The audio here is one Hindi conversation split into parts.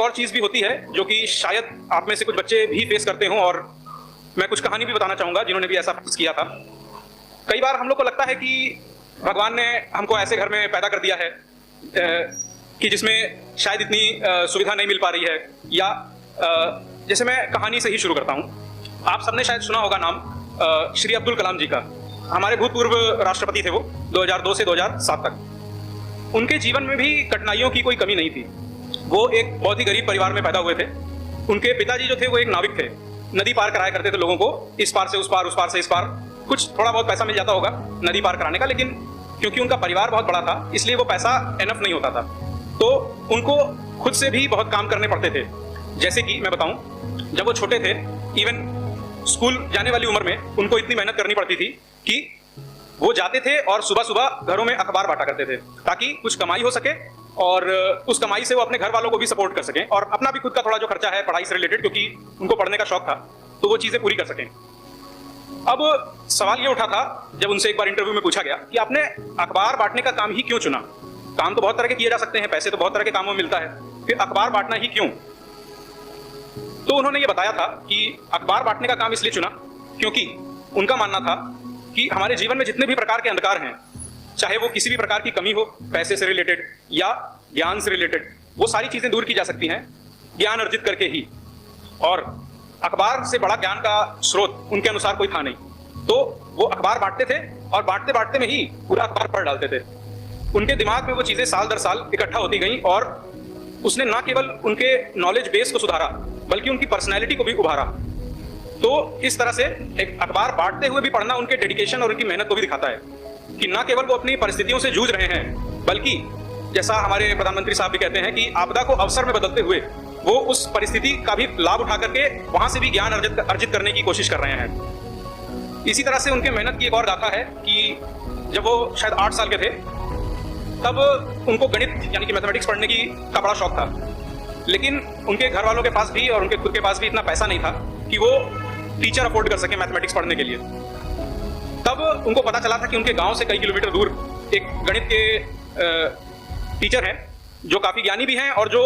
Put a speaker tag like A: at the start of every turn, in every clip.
A: और चीज़ भी होती है जो कि शायद आप में से कुछ बच्चे भी फेस करते हों, और मैं कुछ कहानी भी बताना चाहूँगा जिन्होंने भी ऐसा फेस किया था। कई बार हम लोग को लगता है कि भगवान ने हमको ऐसे घर में पैदा कर दिया है कि जिसमें शायद इतनी सुविधा नहीं मिल पा रही है, या जैसे मैं कहानी से ही शुरू करता हूँ। आप सबने शायद सुना होगा नाम श्री अब्दुल कलाम जी का। हमारे भूतपूर्व राष्ट्रपति थे वो 2002 से 2007 तक। उनके जीवन में भी कठिनाइयों की कोई कमी नहीं थी। वो एक बहुत ही गरीब परिवार में पैदा हुए थे। उनके पिताजी जो थे वो एक नाविक थे, नदी पार कराया करते थे लोगों को, इस पार से उस पार, उस पार से इस पार। कुछ थोड़ा बहुत पैसा मिल जाता होगा नदी पार कराने का, लेकिन क्योंकि उनका परिवार बहुत बड़ा था इसलिए वो पैसा एनफ नहीं होता था। तो उनको खुद से भी बहुत काम करने पड़ते थे। जैसे कि मैं बताऊं, जब वो छोटे थे, इवन स्कूल जाने वाली उम्र में उनको इतनी मेहनत करनी पड़ती थी कि वो जाते थे और सुबह सुबह घरों में अखबार बांटा करते थे ताकि कुछ कमाई हो सके और उस कमाई से वो अपने घर वालों को भी सपोर्ट कर सकें और अपना भी खुद का थोड़ा जो खर्चा है पढ़ाई से रिलेटेड, क्योंकि उनको पढ़ने का शौक था, तो वो चीजें पूरी कर सकें। अब सवाल ये उठा था जब उनसे एक बार इंटरव्यू में पूछा गया कि आपने अखबार बांटने का काम ही क्यों चुना? काम तो बहुत तरह के किए जा सकते हैं, पैसे तो बहुत तरह के कामों में मिलता है, फिर अखबार बांटना ही क्यों? तो उन्होंने ये बताया था कि अखबार बांटने का काम इसलिए चुना क्योंकि उनका मानना था कि हमारे जीवन में जितने भी प्रकार के अंधकार हैं, चाहे वो किसी भी प्रकार की कमी हो, पैसे से रिलेटेड या ज्ञान से रिलेटेड, वो सारी चीजें दूर की जा सकती हैं ज्ञान अर्जित करके ही। और अखबार से बड़ा ज्ञान का स्रोत उनके अनुसार कोई था नहीं, तो वो अखबार बांटते थे और बांटते बांटते में ही पूरा अखबार पढ़ डालते थे। उनके दिमाग में वो चीजें साल दर साल इकट्ठा होती गई और उसने ना केवल उनके नॉलेज बेस को सुधारा बल्कि उनकी पर्सनैलिटी को भी उभारा। तो इस तरह से एक अखबार बांटते हुए भी पढ़ना उनके डेडिकेशन और उनकी मेहनत को भी दिखाता है कि ना केवल वो अपनी परिस्थितियों से जूझ रहे हैं, बल्कि जैसा हमारे प्रधानमंत्री साहब भी कहते हैं कि आपदा को अवसर में बदलते हुए वो उस परिस्थिति का भी लाभ उठा करके वहां से भी ज्ञान अर्जित करने की कोशिश कर रहे हैं। इसी तरह से उनके मेहनत की एक और गाथा है कि जब वो शायद 8 साल के थे तब उनको गणित यानी कि मैथमेटिक्स पढ़ने का बड़ा शौक था, लेकिन उनके घर वालों के पास भी और उनके खुद के पास भी इतना पैसा नहीं था कि वो टीचर अफोर्ड कर सके मैथमेटिक्स पढ़ने के लिए। तब उनको पता चला था कि उनके गांव से कई किलोमीटर दूर एक गणित के टीचर हैं जो काफी ज्ञानी भी हैं और जो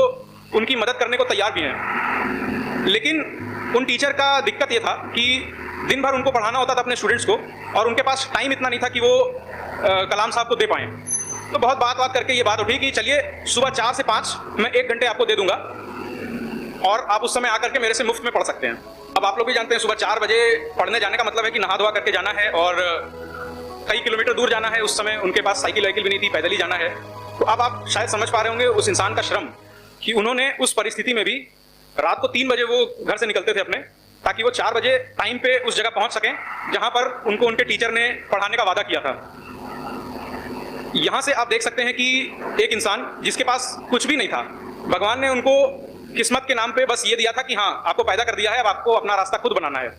A: उनकी मदद करने को तैयार भी हैं। लेकिन उन टीचर का दिक्कत ये था कि दिन भर उनको पढ़ाना होता था अपने स्टूडेंट्स को और उनके पास टाइम इतना नहीं था कि वो कलाम साहब को दे पाएं। तो बहुत बात करके ये बात उठी कि चलिए सुबह 4 से 5 मैं 1 घंटे आपको दे दूंगा और आप उस समय आकर के मेरे से मुफ्त में पढ़ सकते हैं। अब आप लोग भी जानते हैं सुबह 4 बजे पढ़ने जाने का मतलब है कि नहा धोआ करके जाना है और कई किलोमीटर दूर जाना है। उस समय उनके पास साइकिल वाइकिल भी नहीं थी, पैदल ही जाना है। तो अब आप शायद समझ पा रहे होंगे उस इंसान का श्रम कि उन्होंने उस परिस्थिति में भी रात को 3 बजे वो घर से निकलते थे अपने, ताकि वो 4 बजे टाइम पे उस जगह पहुंच सकें जहां पर उनको उनके टीचर ने पढ़ाने का वादा किया था। यहां से आप देख सकते हैं कि एक इंसान जिसके पास कुछ भी नहीं था, भगवान ने उनको किस्मत के नाम पे बस ये दिया था कि हाँ आपको पैदा कर दिया है, अब आपको अपना रास्ता खुद बनाना है।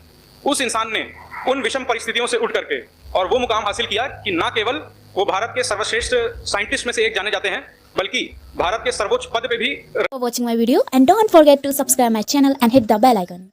A: उस इंसान ने उन विषम परिस्थितियों से उठ करके और वो मुकाम हासिल किया कि ना केवल वो भारत के सर्वश्रेष्ठ साइंटिस्ट में से एक जाने जाते हैं, बल्कि भारत के सर्वोच्च पद पे भी।
B: For watching my video and don't forget to subscribe my channel and hit the bell icon.